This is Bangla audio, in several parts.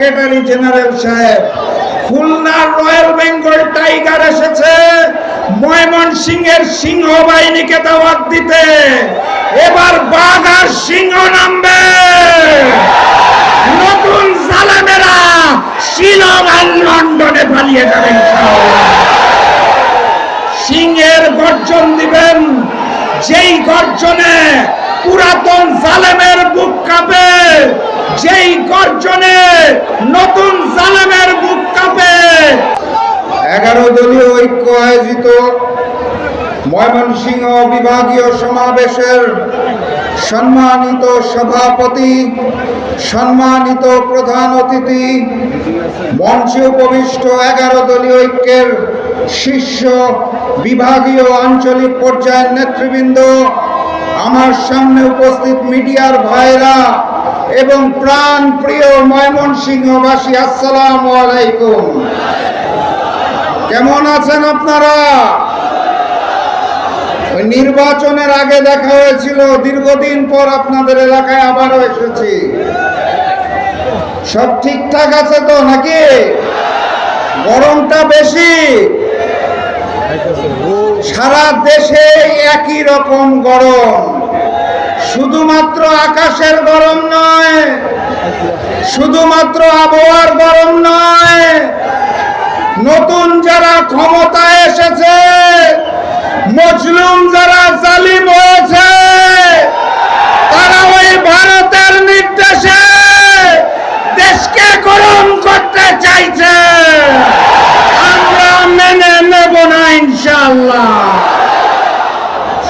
সেক্রেটারি জেনারেল সাহেব, খুলনার রয়্যাল বেঙ্গল টাইগার এসেছে ময়মনসিংহের সিংহ বাহিনীকে দাওয়াত দিতে। এবার বাঘ আর সিংহ নামবে। নতুন জালেমেরা শিলং আর লন্ডনে পালিয়ে যাবেন। সিংহের গর্জন দিবেন, যেই গর্জনে পুরাতন জালেমের বুক কাঁপে, যেই গর্জনে নতুন জালেমের বুক কাঁপে। 11 দলীয় ঐক্য আয়োজিত ময়মনসিংহ বিভাগীয় সমাবেশের সম্মানিত সভাপতি, সম্মানিত প্রধান অতিথি, মঞ্চে উপবিষ্ট 11 দলীয় ঐক্যের শীর্ষ বিভাগীয় আঞ্চলিক পর্যায়ের নেতৃবৃন্দ, আমার সামনে উপস্থিত মিডিয়ার ভাইরা এবং প্রাণ প্রিয় ময়মনসিংহবাসী, আসসালামু আলাইকুম। কেমন আছেন আপনারা? নির্বাচনের আগে দেখা হয়েছিল, দীর্ঘদিন পর আপনাদের এলাকায় আবারও এসেছি। সব ঠিকঠাক আছে তো নাকি? গরমটা বেশি? সারা দেশে একই রকম গরম, শুধুমাত্র আকাশের গরম নয়, শুধুমাত্র আবহাওয়ার গরম নয়। নতুন যারা ক্ষমতায় এসেছে, মজলুম যারা জালিম হয়েছে, তারা ওই ভারতের নির্দেশে দেশকে গরম করতে চাইছে। আমরা মেনে নেব না ইনশাআল্লাহ।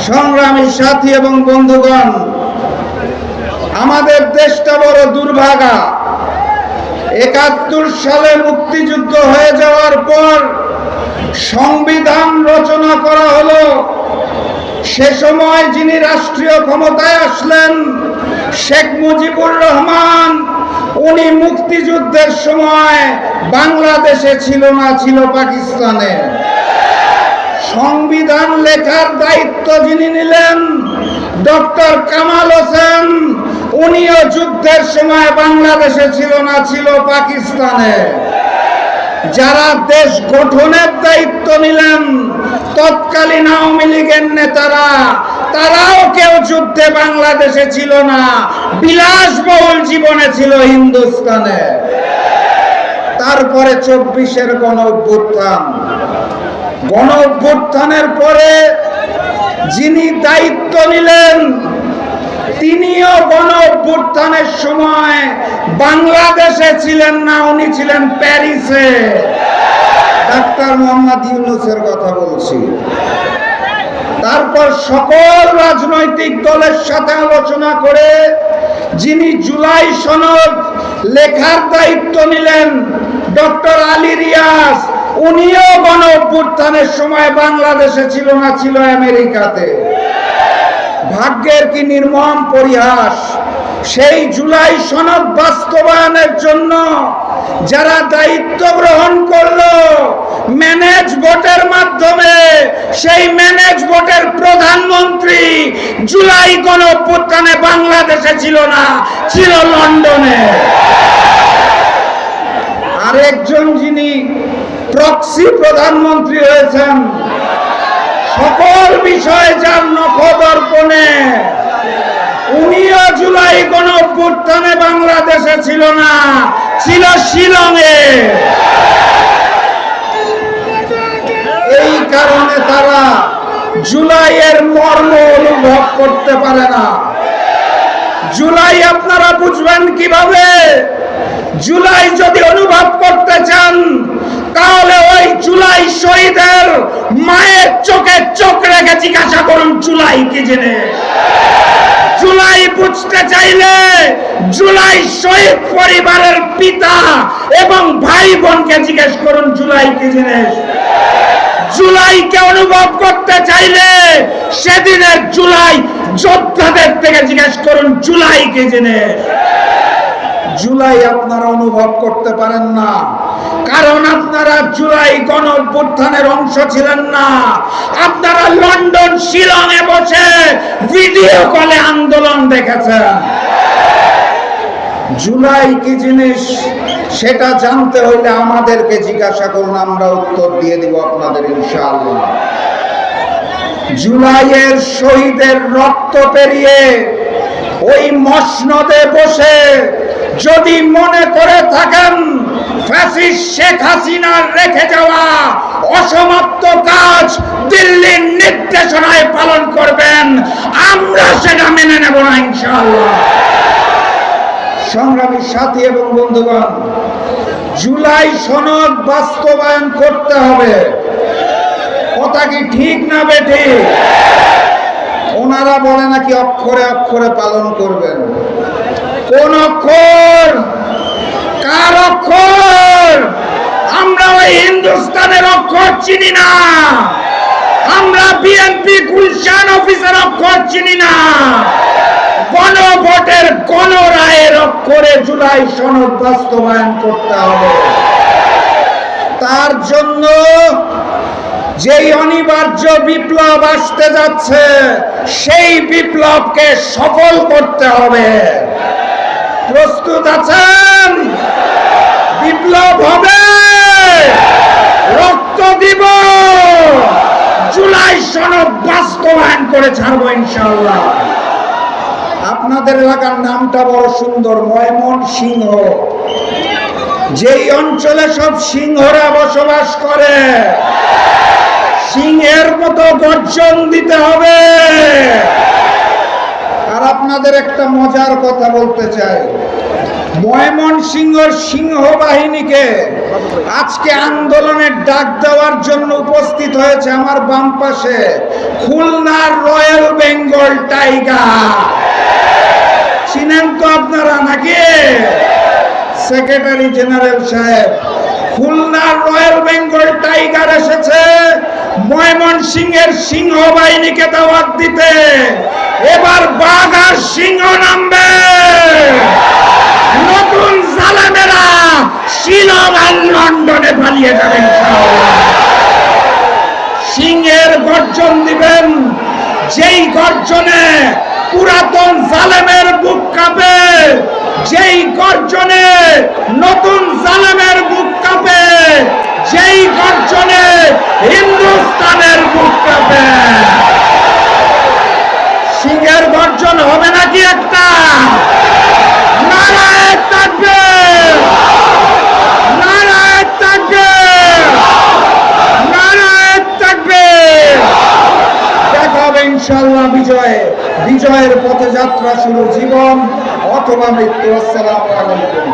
সংগ্রামী সাথী এবং বন্ধুগণ, আমাদের দেশটা বড় দুর্ভাগা। 71 সালে মুক্তিযুদ্ধ হয়ে যাওয়ার পর সংবিধান রচনা করা হলো। সে সময় যিনি রাষ্ট্রীয় ক্ষমতায় আসলেন, শেখ মুজিবুর রহমান, উনি মুক্তিযুদ্ধের সময় বাংলাদেশে ছিল না, ছিল পাকিস্তানে। সংবিধান লেখার দায়িত্ব যিনি নিলেন, ডক্টর কামাল হোসেন, উনিও যুদ্ধের সময় বাংলাদেশে ছিল না, ছিল পাকিস্তানে। যারা দেশ গঠনের দায়িত্ব নিলেন, তৎকালীন আওয়ামী লীগের নেতারা, তারাও কেউ যুদ্ধে বাংলাদেশে ছিল না, বিলাসবহুল জীবনে ছিল হিন্দুস্তানে। তারপরে 24-এর গণ অভ্যুত্থান। গণ অভ্যুত্থানের পরে যিনি দায়িত্ব নিলেন, তিনিও গণ অভ্যুত্থানের সময় বাংলাদেশে ছিলেন না, উনি ছিলেন প্যারিসে। ডাক্তার মোহাম্মদ ইউনূসের কথা বলছি। তারপর সকল রাজনৈতিক দলের সাথে আলোচনা করে যিনি জুলাই সনদ লেখার দায়িত্ব নিলেন, ডক্টর আলী রিয়াজ, উনিও গণ অভ্যুত্থানের সময় বাংলাদেশে ছিল না, ছিল আমেরিকাতে। ভাগ্যের কি নির্মম পরিহাস! সেই জুলাই সনদ বাস্তবায়নের জন্য যারা দায়িত্ব গ্রহণ করলো ম্যানেজ ভোটের মাধ্যমে, সেই ম্যানেজ ভোটের প্রধানমন্ত্রী জুলাই গণ অভ্যুত্থানে বাংলাদেশে ছিল না, ছিল লন্ডনে। আরেকজন যিনি প্রক্সি প্রধানমন্ত্রী হয়েছেন, সকল বিষয়ে যার নখদর্পণে, উনিও জুলাই গণ অভ্যুত্থানে বাংলাদেশে ছিল না, ছিল শিলংয়ে। এই কারণে তারা জুলাইয়ের মর্ম অনুভব করতে পারে না। জুলাই আপনারা বুঝবেন কিভাবে? জুলাই যদি অনুভব করতে চান, তাহলে ওই জুলাই শহীদের মায়ের চোখে চোখ রেখে জিজ্ঞাসা করুন জুলাই কি জিনিস। জুলাই বুঝতে চাইলে জুলাই শহীদ পরিবারের পিতা এবং ভাই বোনকে জিজ্ঞেস করুন জুলাই কি জিনিস। জুলাইকে অনুভব করতে চাইলে সেদিনের জুলাই যোদ্ধাদের থেকে জিজ্ঞেস করুন জুলাই কি জিনিস। জুলাই আপনারা অনুভব করতে পারেন না, কারণ আপনারা জুলাই গণ অভ্যুত্থানের অংশ ছিলেন না। আপনারা লন্ডন, শিলংয়ে বসে ভিডিও কলে আন্দোলন দেখেছেন। জুলাই কি জিনিস সেটা জানতে হইলে আমাদেরকে জিজ্ঞাসা করুন, আমরা উত্তর দিয়ে দিব আপনাদের ইনশাআল্লাহ। জুলাইয়ের শহীদের রক্ত পেরিয়ে ওই মসনদে বসে যদি মনে করে থাকেন ফ্যাসিস্ট শেখ হাসিনার রেখে যাওয়া অসমাপ্ত কাজ দিল্লির নির্দেশনায় পালন করবেন, আমরা সেটা মেনে নেব না ইনশাআল্লাহ। সংগ্রামী সাথী এবং বন্ধুগণ, জুলাই সনদ বাস্তবায়ন করতে হবে। কথা কি ঠিক না বেঠিক? ওনারা বলে নাকি অক্ষরে অক্ষরে পালন করবেন। কোন অক্ষর? কার অক্ষর? আমরা ওই হিন্দুস্তানের অক্ষর চিনি না, আমরা বিএনপি গুলশান অফিসের অক্ষর চিনি না। গণভোটের গণরায়ের অক্ষরে জুলাই সনদ বাস্তবায়ন করতে হবে। তার জন্য যেই অনিবার্য বিপ্লব আসতে যাচ্ছে, সেই বিপ্লবকে সফল করতে হবে। প্রস্তুত আছেন? বিপ্লব হবে, রক্ত দিব, জুলাই সনদ বাস্তবায়ন করে ছাড়বো ইনশাআল্লাহ। আপনাদের এলাকার নামটা বড় সুন্দর, ময়মনসিংহ। যেই অঞ্চলে সব সিংহরা বসবাস করে, সিংহের মতো গর্জন দিতে হবে। আর আপনাদের একটা মজার কথা বলতে চাই, ময়মনসিংহের সিংহ বাহিনীকে আজকে আন্দোলনের ডাক দেওয়ার জন্য উপস্থিত হয়েছে আমার বাম পাশে খুলনার রয়্যাল বেঙ্গল টাইগার। চিনেন তো আপনারা নাকি? সেক্রেটারি জেনারেল সাহেব, খুলনার রয়্যাল বেঙ্গল টাইগার এসেছে ময়মনসিংহের সিংহ বাহিনীকে দাওয়াত দিতে। এবার বাঘ আর সিংহ নামবে। নতুন জালেমেরা শিলং আর লন্ডনে পালিয়ে যাবেন। সিংহের গর্জন দিবেন, যেই গর্জনে পুরাতন জালেমের বুক কাঁপে, যেই গর্জনে নতুন জালেমের বুক কাঁপে, যেই গর্জনে হিন্দুস্তানের বুক কাঁপে। সিংহের গর্জন হবে নাকি একটা? নারায়ে তাকবীর, নারায়ে তাকবীর, নারায়ে তাকবীর। দেখা হবে ইনশাআল্লাহ বিজয়ে। বিজয়ের পথে যাত্রা শুরু, জীবন অথবা মৃত্যু। আসসালামু আলাইকুম।